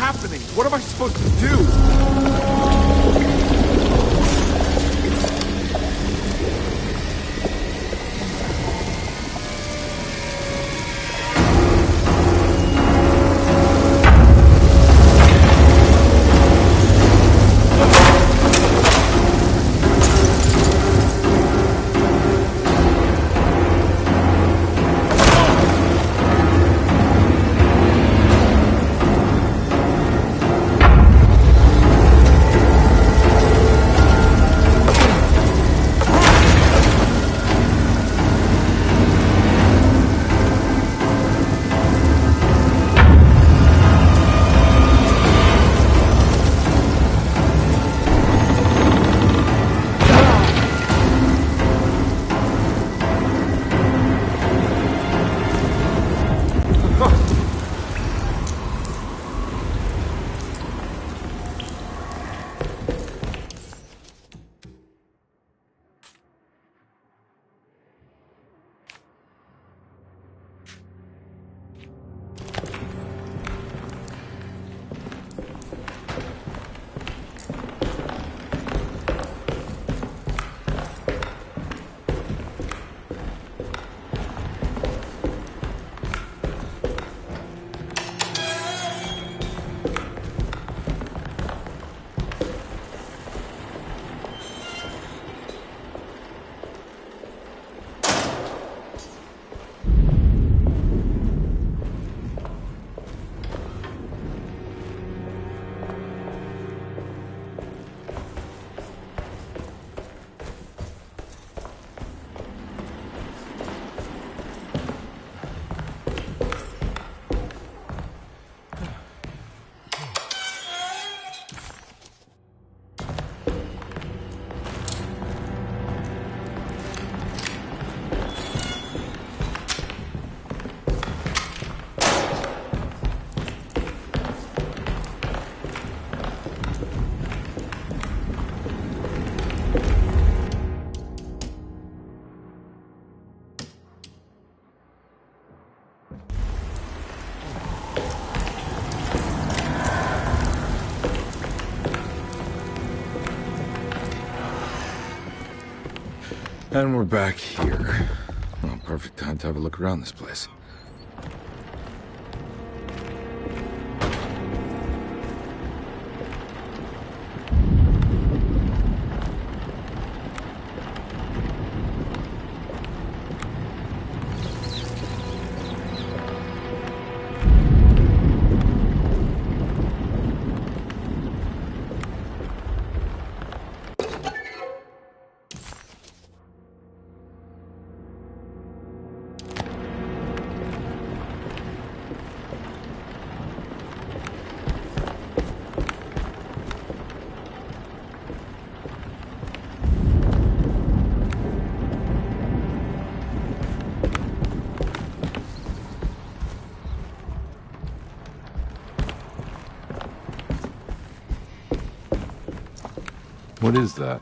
happening? What am I supposed to do? And we're back here. Well, perfect time to have a look around this place. What is that?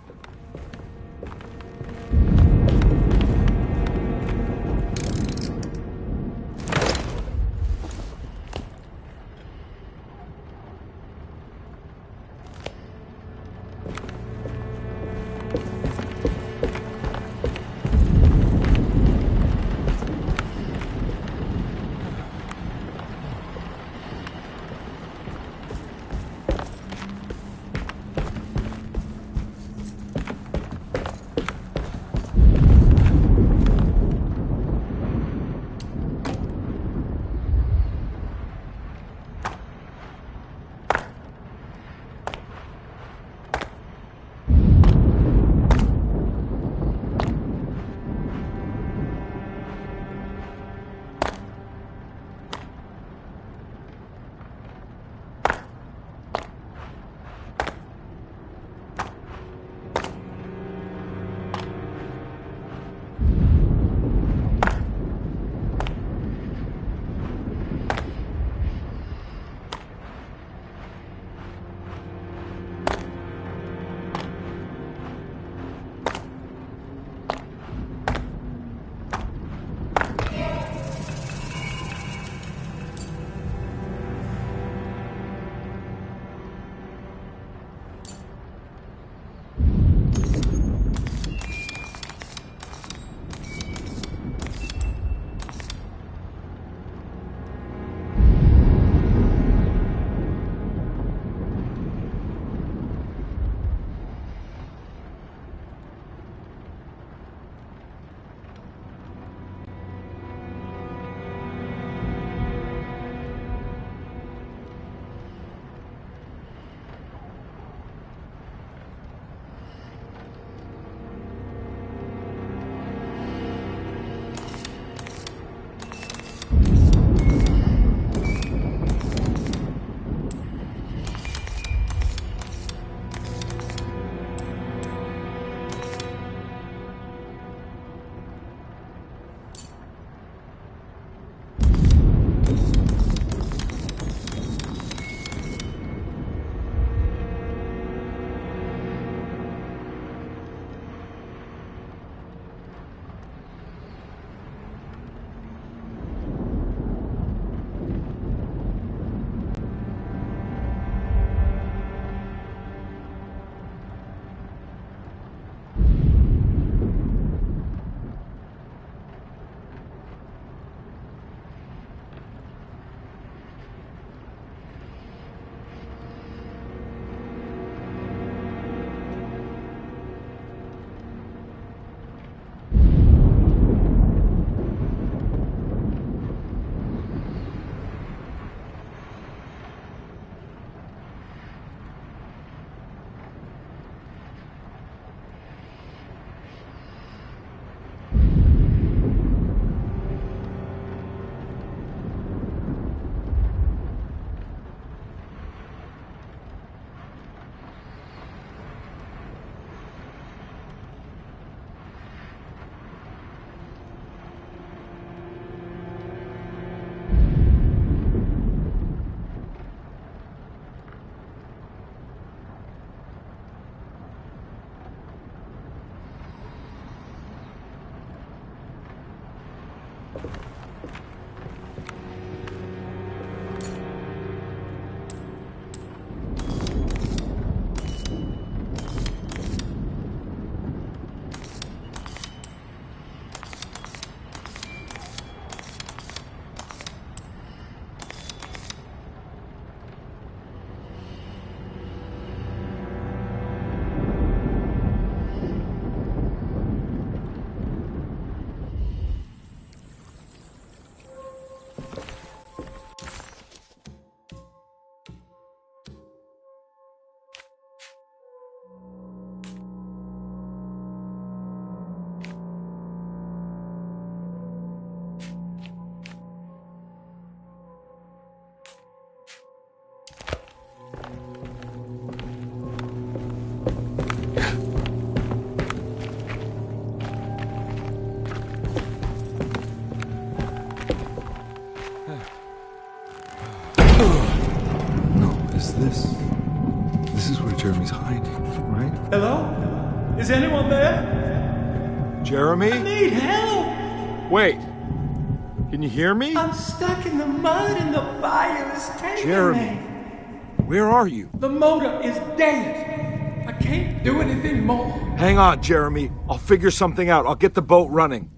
Jeremy's hiding, right? Hello? Is anyone there? Jeremy? I need help! Wait. Can you hear me? I'm stuck in the mud and the fire is taking Jeremy. me. Where are you? The motor is dead. I can't do anything more. Hang on, Jeremy. I'll figure something out. I'll get the boat running.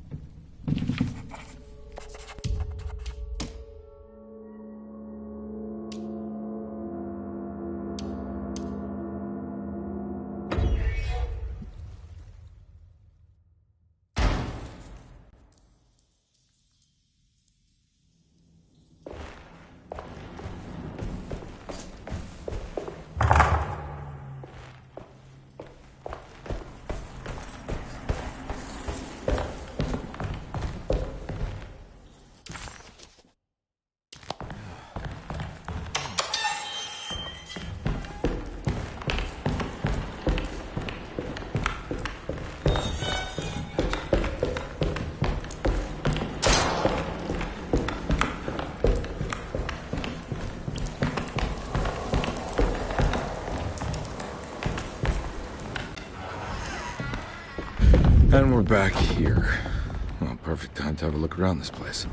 And we're back here. Well, perfect time to have a look around this place.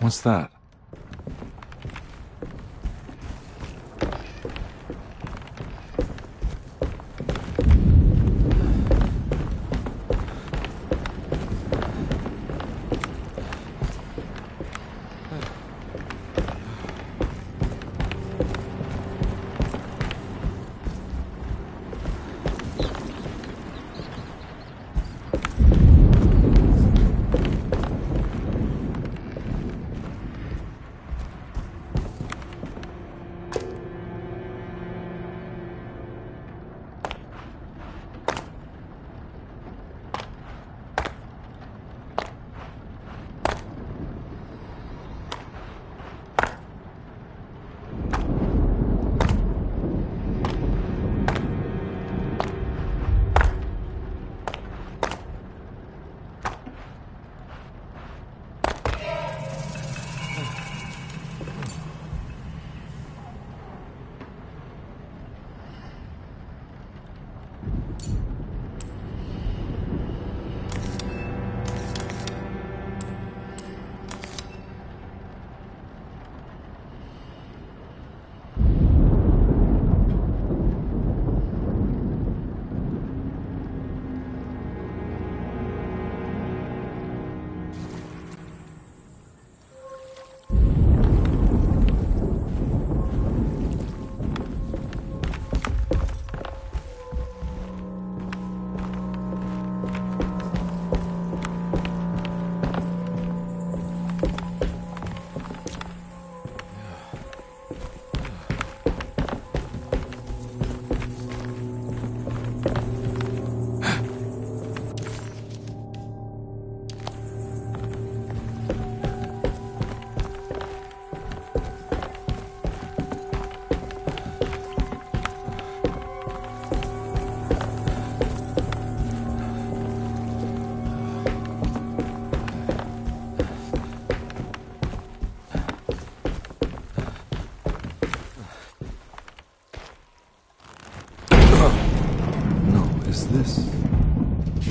What's that?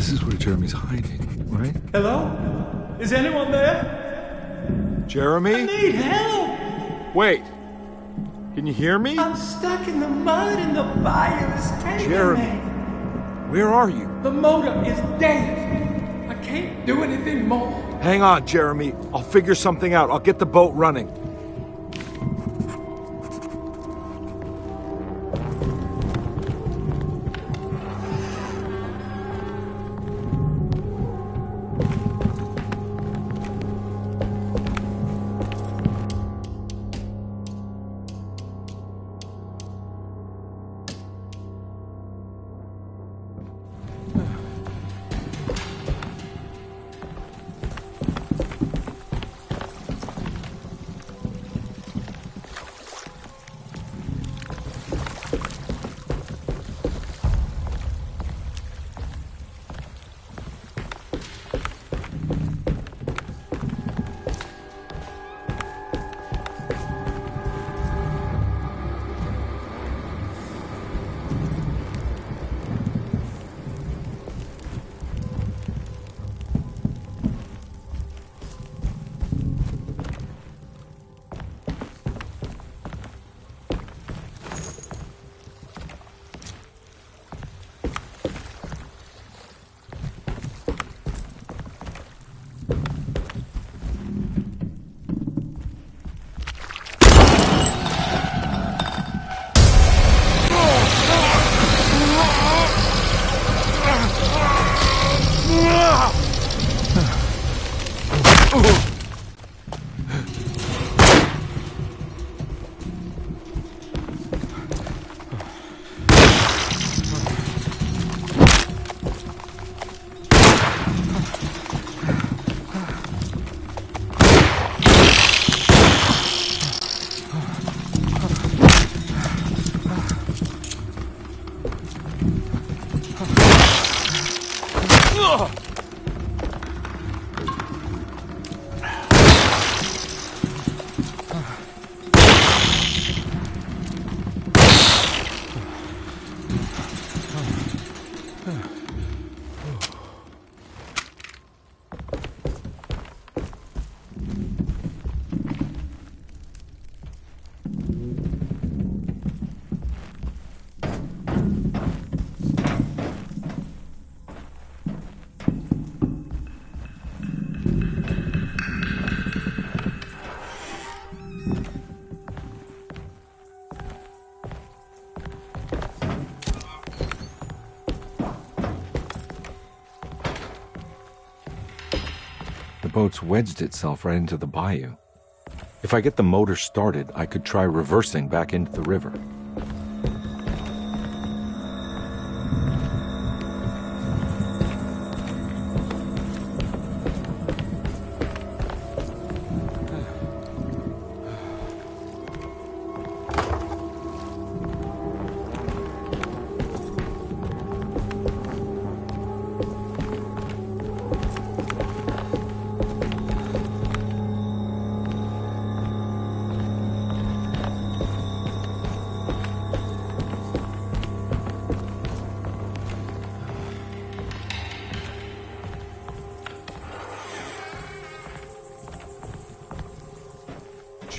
This is where Jeremy's hiding, right? Hello? Is anyone there? Jeremy? I need help! Wait. Can you hear me? I'm stuck in the mud and the fire is taking Jeremy. me. Where are you? The motor is dead. I can't do anything more. Hang on, Jeremy. I'll figure something out. I'll get the boat running. The boat's wedged itself right into the bayou. If I get the motor started, I could try reversing back into the river.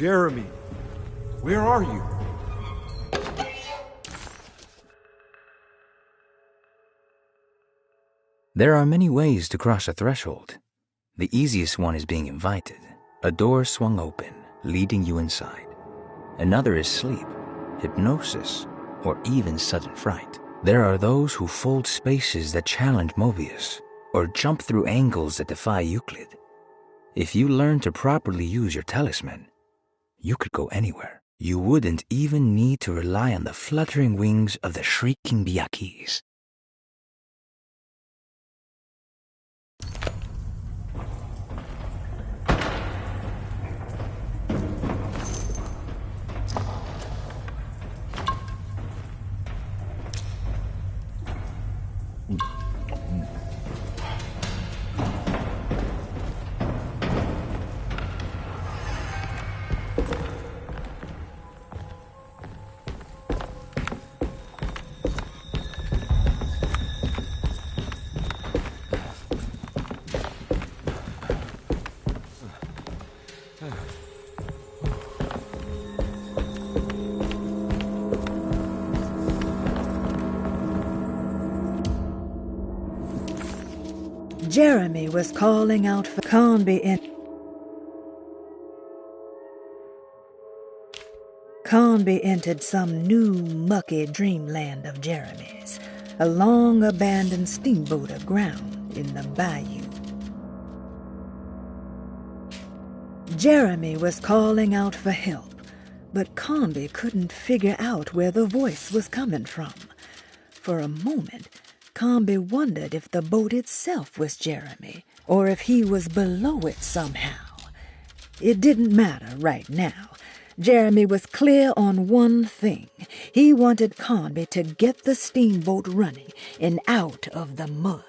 Jeremy, where are you? There are many ways to cross a threshold. The easiest one is being invited. A door swung open, leading you inside. Another is sleep, hypnosis, or even sudden fright. There are those who fold spaces that challenge Mobius, or jump through angles that defy Euclid. If you learn to properly use your talisman, you could go anywhere. You wouldn't even need to rely on the fluttering wings of the shrieking Biakis. Jeremy was calling out for Conby entered some new mucky dreamland of Jeremy's, a long-abandoned steamboat aground in the bayou. Jeremy was calling out for help, but Conby couldn't figure out where the voice was coming from. For a moment, Conby wondered if the boat itself was Jeremy, or if he was below it somehow. It didn't matter right now. Jeremy was clear on one thing. He wanted Conby to get the steamboat running and out of the mud.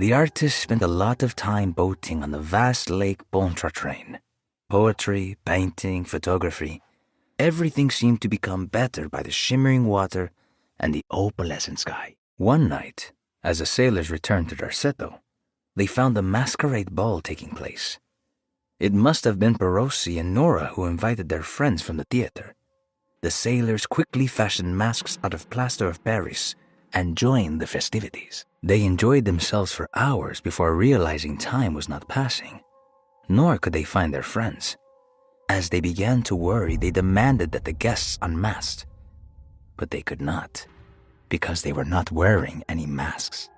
The artist spent a lot of time boating on the vast Lake Pontchartrain. Poetry, painting, photography, everything seemed to become better by the shimmering water and the opalescent sky. One night, as the sailors returned to Darceto, they found a masquerade ball taking place. It must have been Perosi and Nora who invited their friends from the theater. The sailors quickly fashioned masks out of plaster of Paris and joined the festivities. They enjoyed themselves for hours before realizing time was not passing, nor could they find their friends. As they began to worry, they demanded that the guests unmasked, but they could not, because they were not wearing any masks.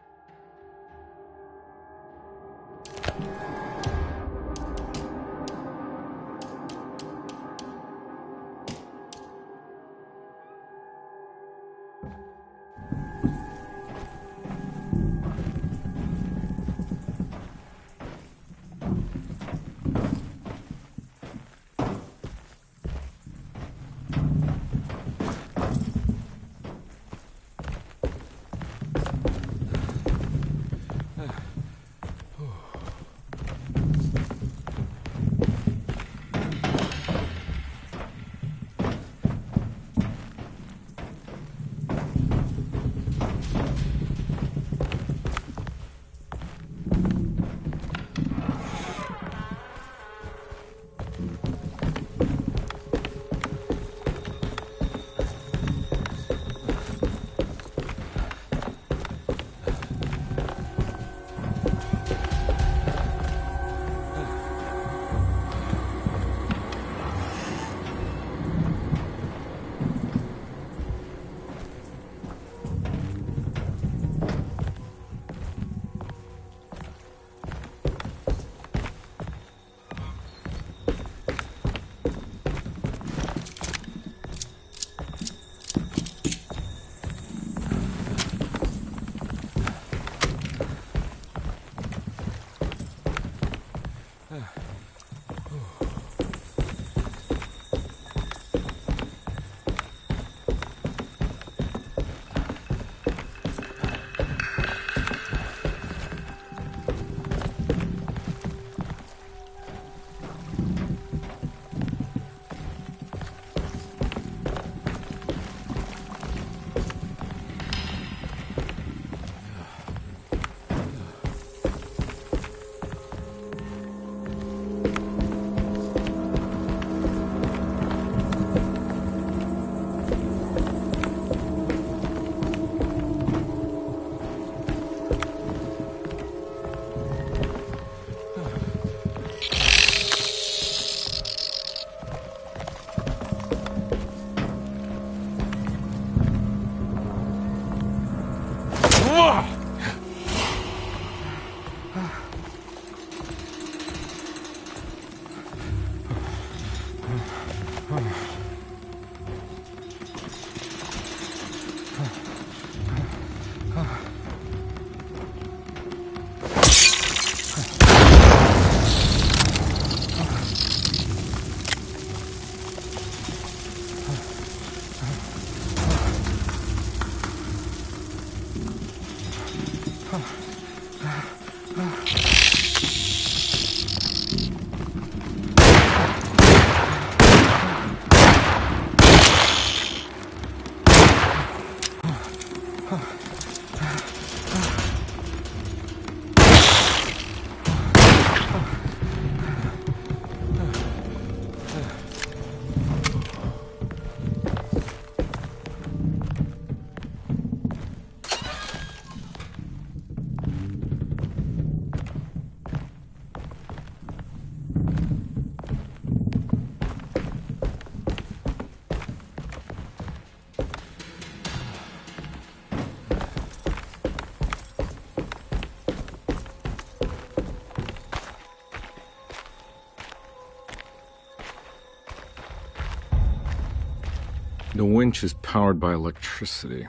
The winch is powered by electricity.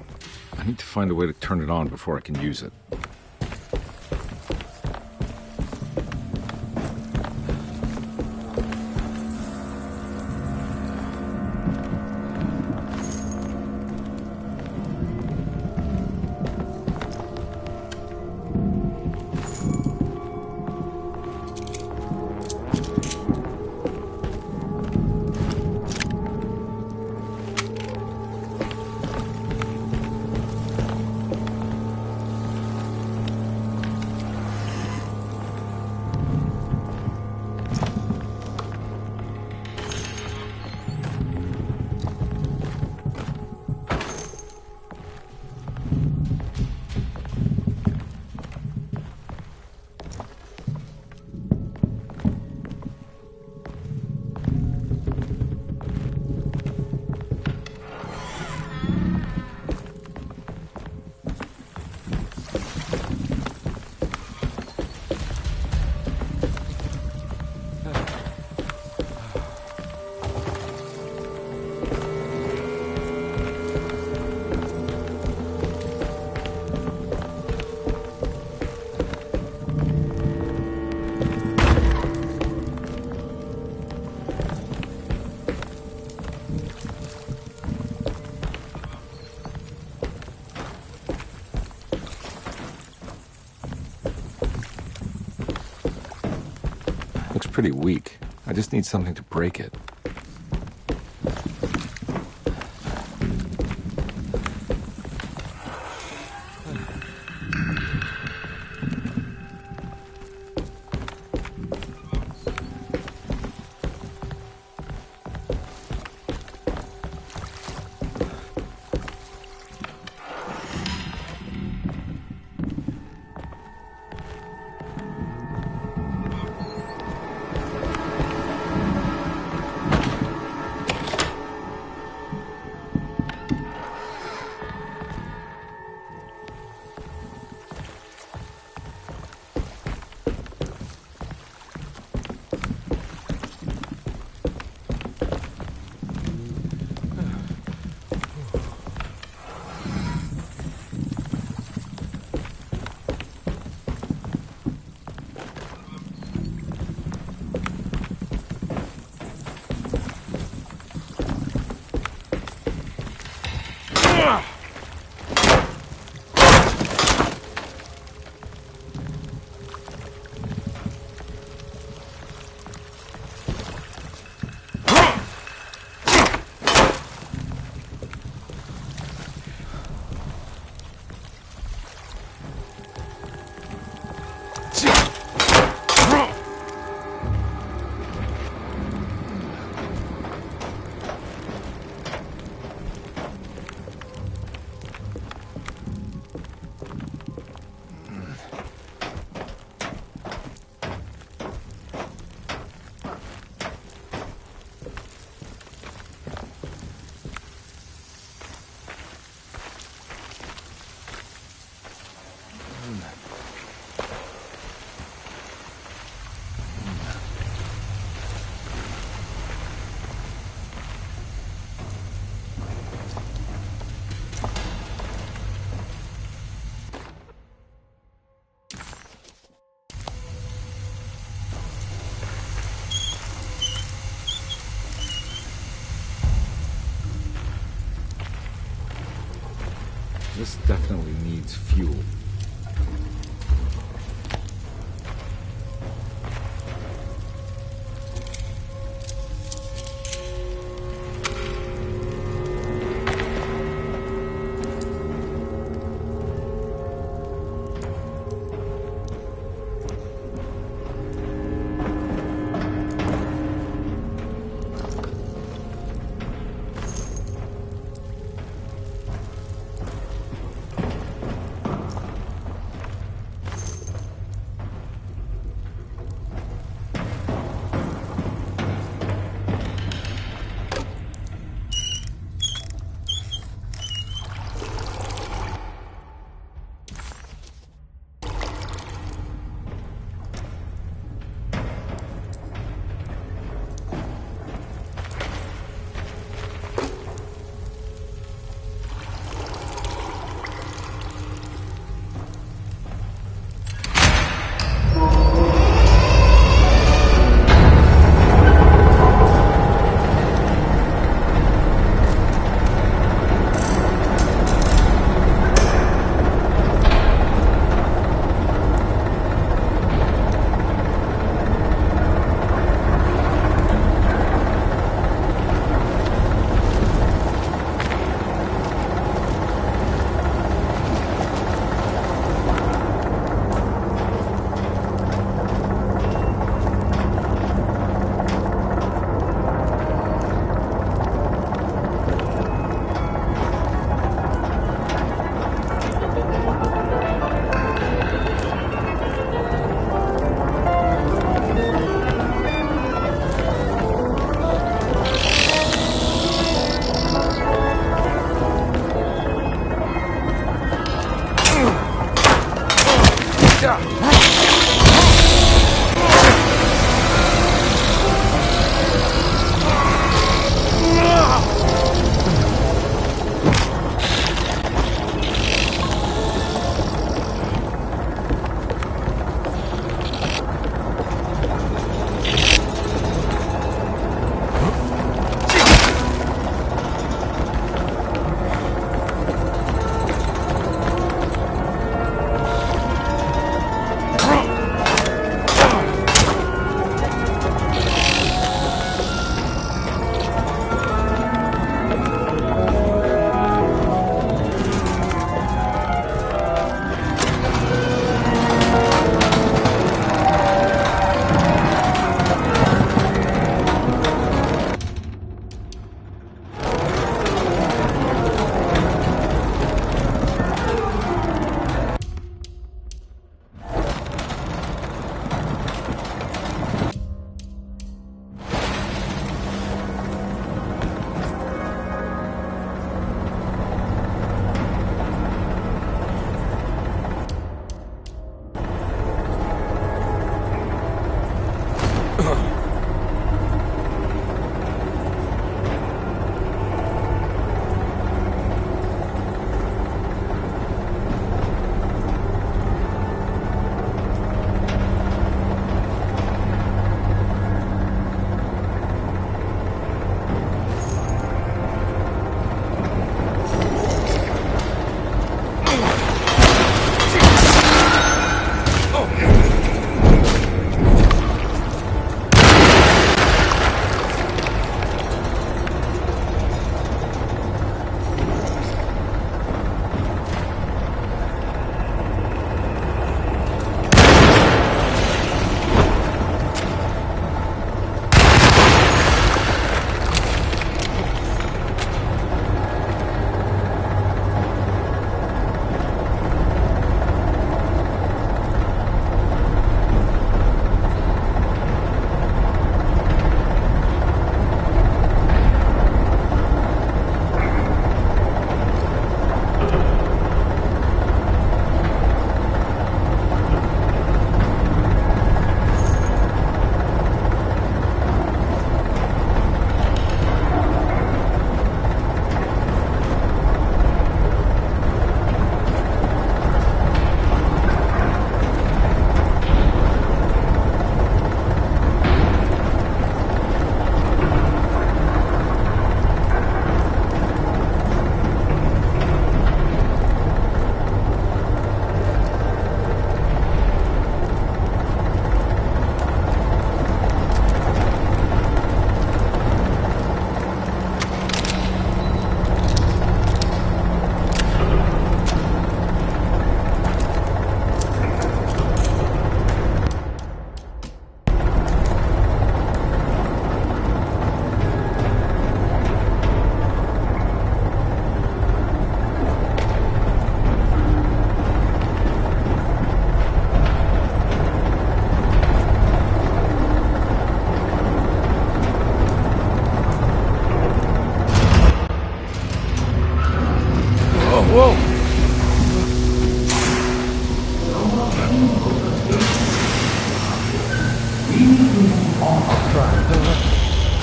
I need to find a way to turn it on before I can use it. Looks pretty weak. I just need something to break it. This definitely needs fuel.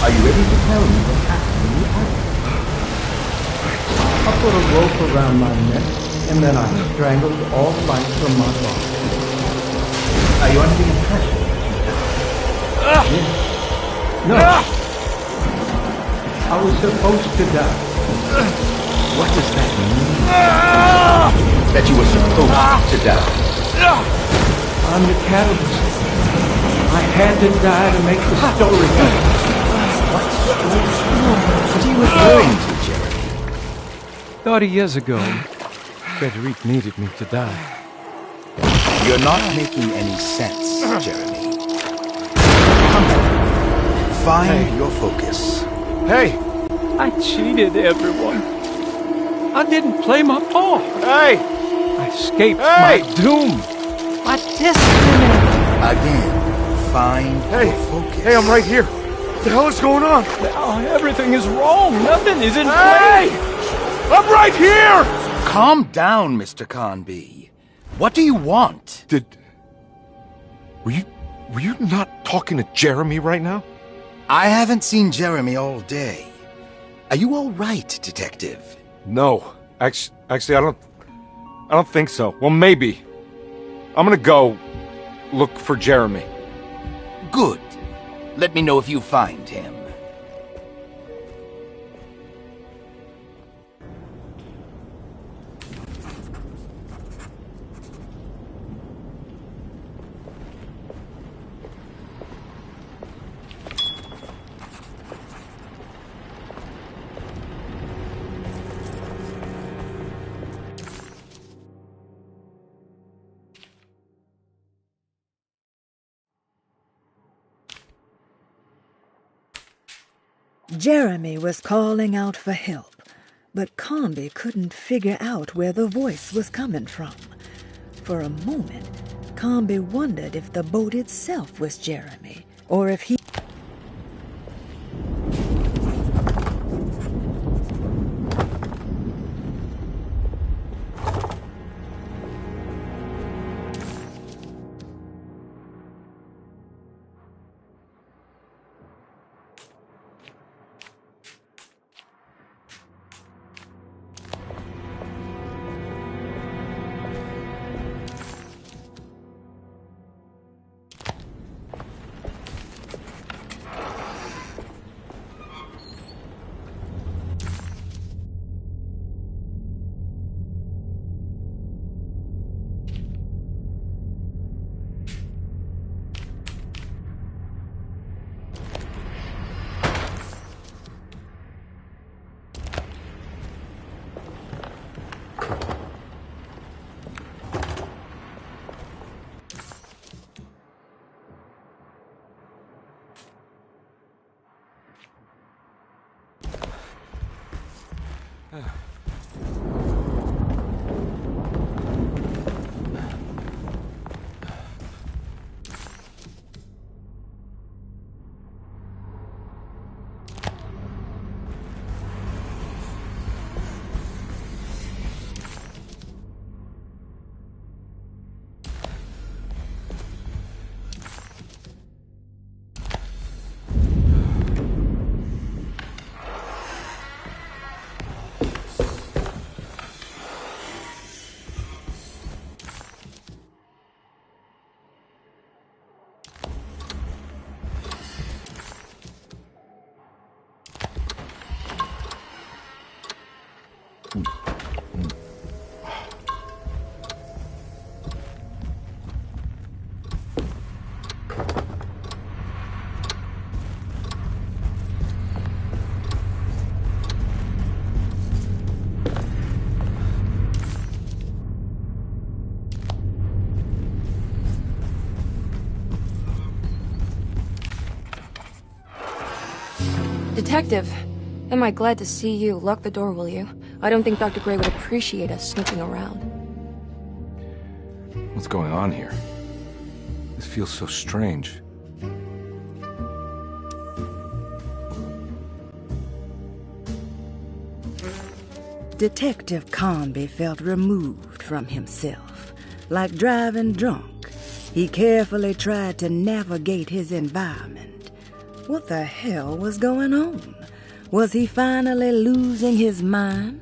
Are you ready to tell me what happened? I put a rope around my neck, and then I strangled all life from my body. Are you under the impression that you died? Yes. No. I was supposed to die. What does that mean? That you were supposed to die? I'm the catalyst. I had to die to make the story happen. What are you referring to, Jeremy? 30 years ago, Frederic needed me to die. You're not making any sense, Jeremy. Come on. Find your focus. Hey! I cheated everyone. I didn't play my part. Hey! I escaped my doom. My destiny. Again, find your focus. Hey, I'm right here. What the hell is going on? Now everything is wrong. Nothing is in place. I'm right here! Calm down, Mr. Conby. What do you want? Did Were you not talking to Jeremy right now? I haven't seen Jeremy all day. Are you all right, Detective? No. Actually, I don't think so. Well, maybe. I'm gonna go look for Jeremy. Good. Let me know if you find him. Jeremy was calling out for help, but Comby couldn't figure out where the voice was coming from. For a moment, Comby wondered if the boat itself was Jeremy, or if he... Detective, am I glad to see you. Lock the door, will you? I don't think Dr. Gray would appreciate us snooping around. What's going on here? This feels so strange. Detective Comby felt removed from himself. Like driving drunk, he carefully tried to navigate his environment. What the hell was going on? Was he finally losing his mind?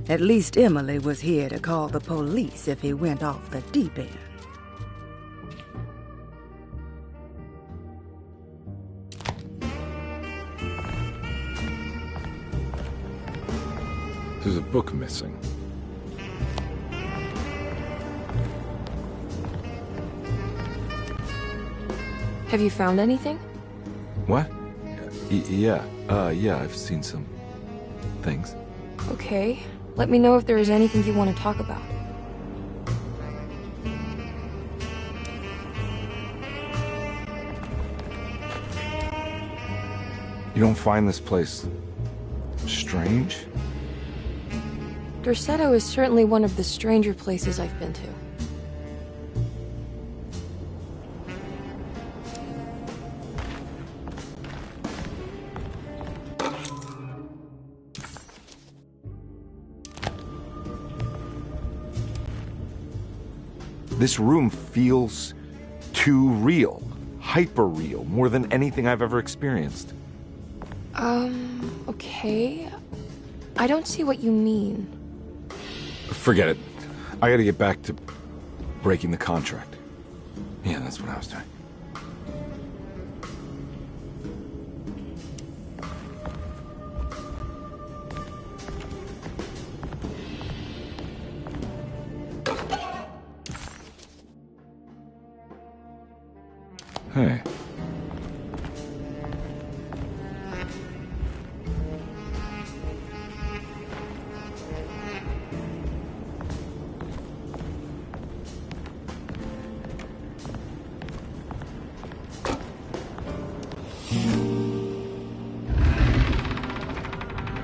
At least Emily was here to call the police if he went off the deep end. There's a book missing. Have you found anything? What? Yeah, I've seen some things. Okay. Let me know if there is anything you want to talk about. You don't find this place strange? Dorsetto is certainly one of the stranger places I've been to. This room feels too real. Hyper real. More than anything I've ever experienced. Okay. I don't see what you mean. Forget it. I gotta get back to breaking the contract. Yeah, that's what I was doing. Hey.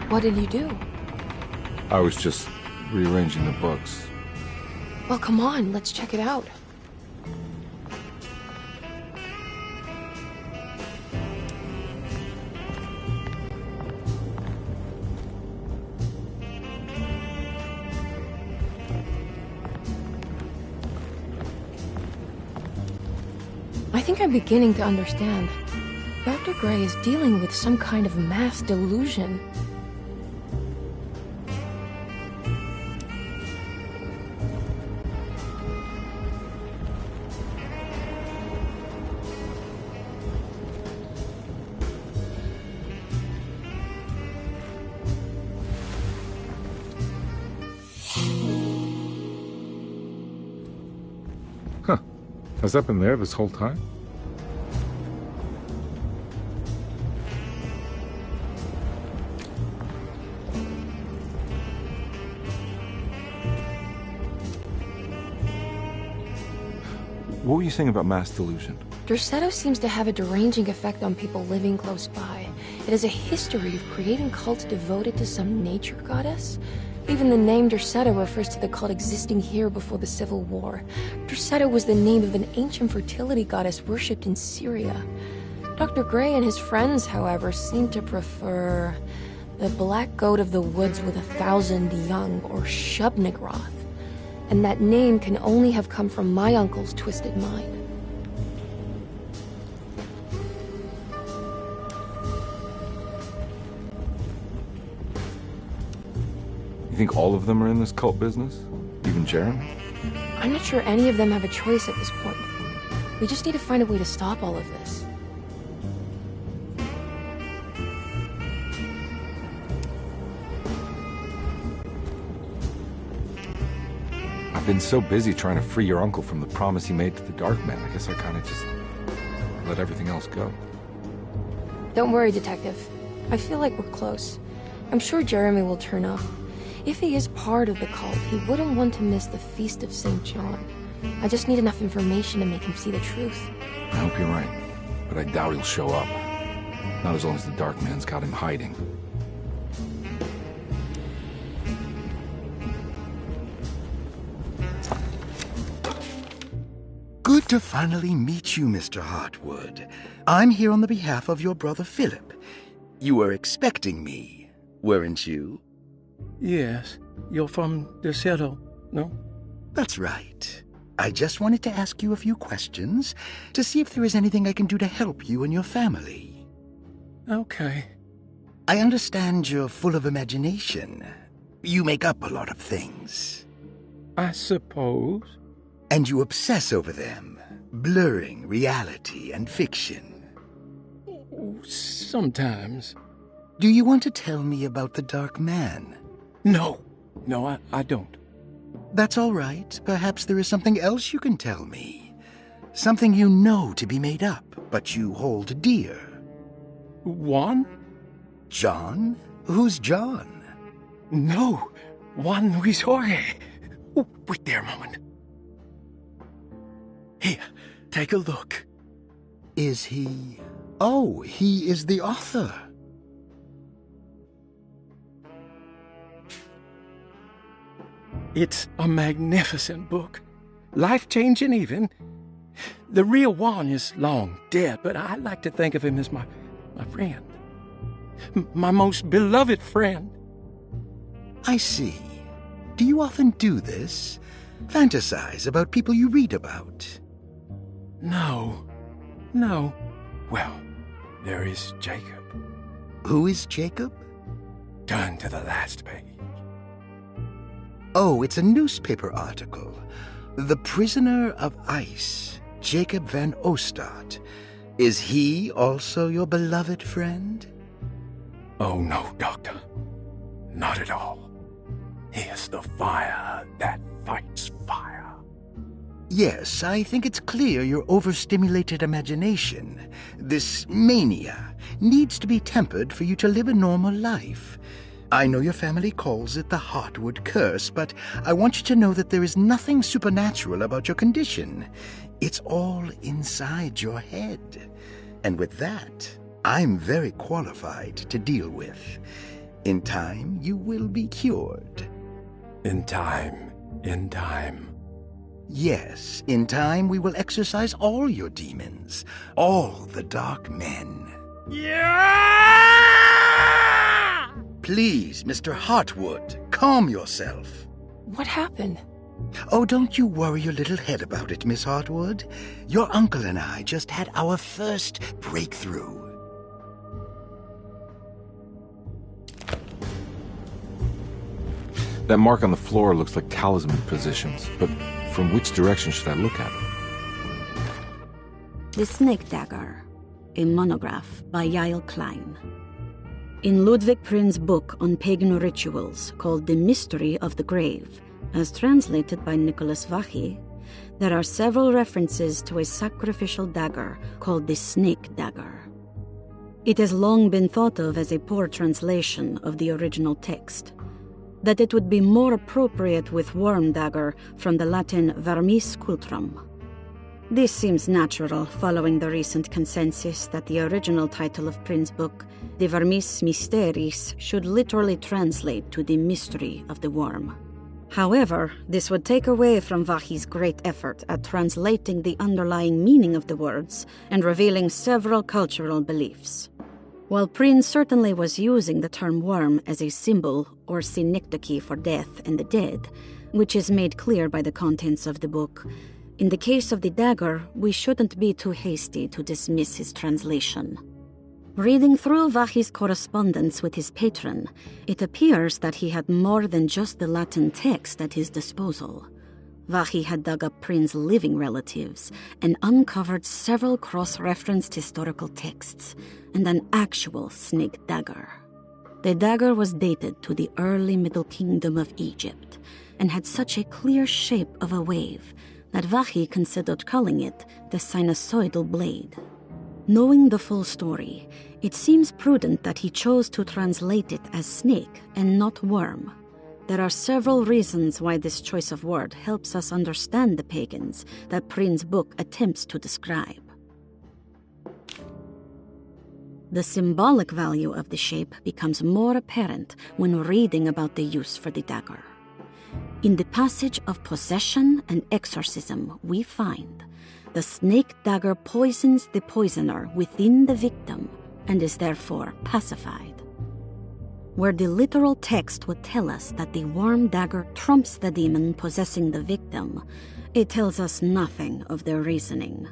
What did you do? I was just rearranging the books. Well, come on, let's check it out. I think I'm beginning to understand. Dr. Gray is dealing with some kind of mass delusion. Huh. Has that been there this whole time? What were you saying about mass delusion? Derceto seems to have a deranging effect on people living close by. It has a history of creating cults devoted to some nature goddess. Even the name Derceto refers to the cult existing here before the Civil War. Derceto was the name of an ancient fertility goddess worshipped in Syria. Dr. Gray and his friends, however, seem to prefer the black goat of the woods with 1,000 young, or Shub-Nigroth. And that name can only have come from my uncle's twisted mind. You think all of them are in this cult business? Even Jeremy? I'm not sure any of them have a choice at this point. We just need to find a way to stop all of this. I've been so busy trying to free your uncle from the promise he made to the Dark Man. I guess I kind of just let everything else go. Don't worry, Detective. I feel like we're close. I'm sure Jeremy will turn up. If he is part of the cult, he wouldn't want to miss the Feast of St. John. I just need enough information to make him see the truth. I hope you're right, but I doubt he'll show up. Not as long as the Dark Man's got him hiding. Good to finally meet you, Mr. Hartwood. I'm here on the behalf of your brother Philip. You were expecting me, weren't you? Yes, you're from Derceto, no? That's right. I just wanted to ask you a few questions to see if there is anything I can do to help you and your family. Okay. I understand you're full of imagination. You make up a lot of things. I suppose. And you obsess over them, blurring reality and fiction. Sometimes. Do you want to tell me about the Dark Man? No, I don't. That's all right. Perhaps there is something else you can tell me. Something you know to be made up, but you hold dear. Juan? John? Who's John? No, Juan Luis Jorge. Oh, wait there a moment. Here, take a look. Is he... Oh, he is the author. It's a magnificent book. Life-changing even. The real Juan is long dead, but I like to think of him as my friend. My most beloved friend. I see. Do you often do this? Fantasize about people you read about? No. Well, there is Jacob. Who is Jacob? Turn to the last page. Oh, it's a newspaper article. The prisoner of ice, Jacob van Ostad. Is he also your beloved friend? Oh, no, Doctor. Not at all. He is the fire that fights fire. Yes, I think it's clear your overstimulated imagination, this mania, needs to be tempered for you to live a normal life. I know your family calls it the Heartwood Curse, but I want you to know that there is nothing supernatural about your condition. It's all inside your head. And with that, I'm very qualified to deal with. In time, you will be cured. In time. Yes, in time we will exorcise all your demons, all the dark men. Yeah! Please, Mr. Heartwood, calm yourself. What happened? Oh, don't you worry your little head about it, Miss Heartwood. Your uncle and I just had our first breakthrough. That mark on the floor looks like talisman positions, but from which direction should I look at it? The Snake Dagger, a monograph by Yael Klein. In Ludwig Prin's book on pagan rituals called The Mystery of the Grave, as translated by Nicholas Vachy, there are several references to a sacrificial dagger called the Snake Dagger. It has long been thought of as a poor translation of the original text, that it would be more appropriate with worm dagger from the Latin vermis cultrum. This seems natural following the recent consensus that the original title of Prin's book, De Vermis Mysteris, should literally translate to the mystery of the worm. However, this would take away from Vachy's great effort at translating the underlying meaning of the words and revealing several cultural beliefs. While Prin certainly was using the term worm as a symbol or synecdoche for death and the dead, which is made clear by the contents of the book, in the case of the dagger, we shouldn't be too hasty to dismiss his translation. Reading through Vachy's correspondence with his patron, it appears that he had more than just the Latin text at his disposal. Vachy had dug up Prin's living relatives and uncovered several cross-referenced historical texts and an actual snake dagger. The dagger was dated to the early Middle Kingdom of Egypt and had such a clear shape of a wave that Vachy considered calling it the sinusoidal blade. Knowing the full story, it seems prudent that he chose to translate it as snake and not worm. There are several reasons why this choice of word helps us understand the pagans that Prin's book attempts to describe. The symbolic value of the shape becomes more apparent when reading about the use for the dagger. In the passage of possession and exorcism, we find the snake dagger poisons the poisoner within the victim and is therefore pacified. Where the literal text would tell us that the worm dagger trumps the demon possessing the victim, it tells us nothing of their reasoning,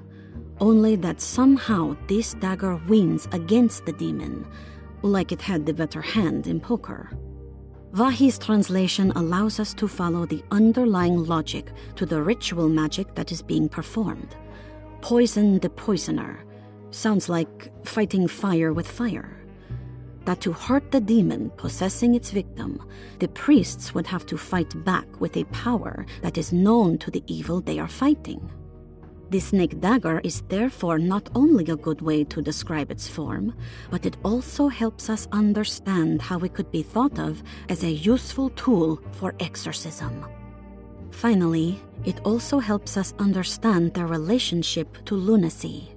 only that somehow this dagger wins against the demon, like it had the better hand in poker. Vachy's translation allows us to follow the underlying logic to the ritual magic that is being performed. Poison the poisoner sounds like fighting fire with fire. That to hurt the demon possessing its victim, the priests would have to fight back with a power that is known to the evil they are fighting. The snake dagger is therefore not only a good way to describe its form, but it also helps us understand how it could be thought of as a useful tool for exorcism. Finally, it also helps us understand their relationship to lunacy,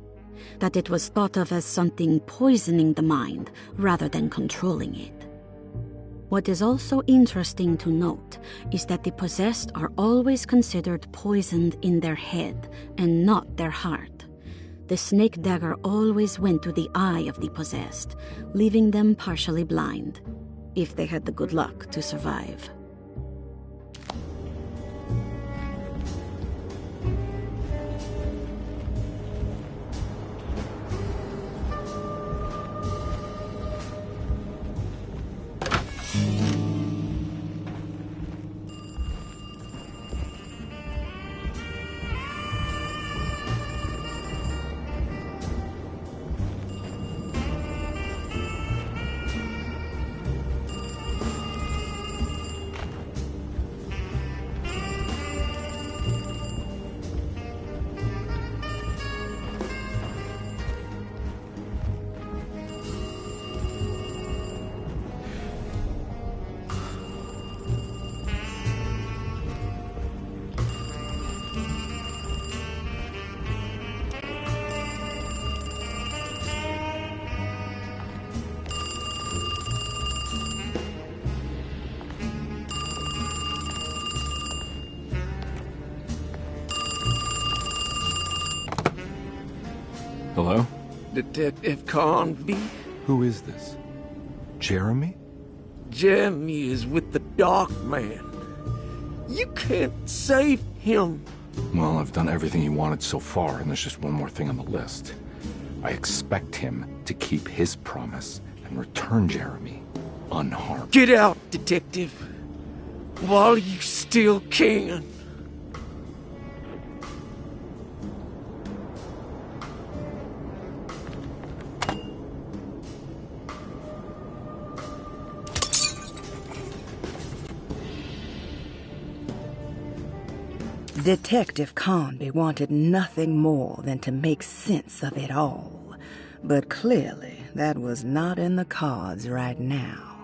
that it was thought of as something poisoning the mind rather than controlling it. What is also interesting to note is that the possessed are always considered poisoned in their head and not their heart. The snake dagger always went to the eye of the possessed, leaving them partially blind, if they had the good luck to survive. Detective Conby. Who is this? Jeremy? Jeremy is with the Dark Man. You can't save him. Well, I've done everything he wanted so far, and there's just one more thing on the list. I expect him to keep his promise and return Jeremy unharmed. Get out, Detective, while you still can. Detective Conby wanted nothing more than to make sense of it all. But clearly, that was not in the cards right now.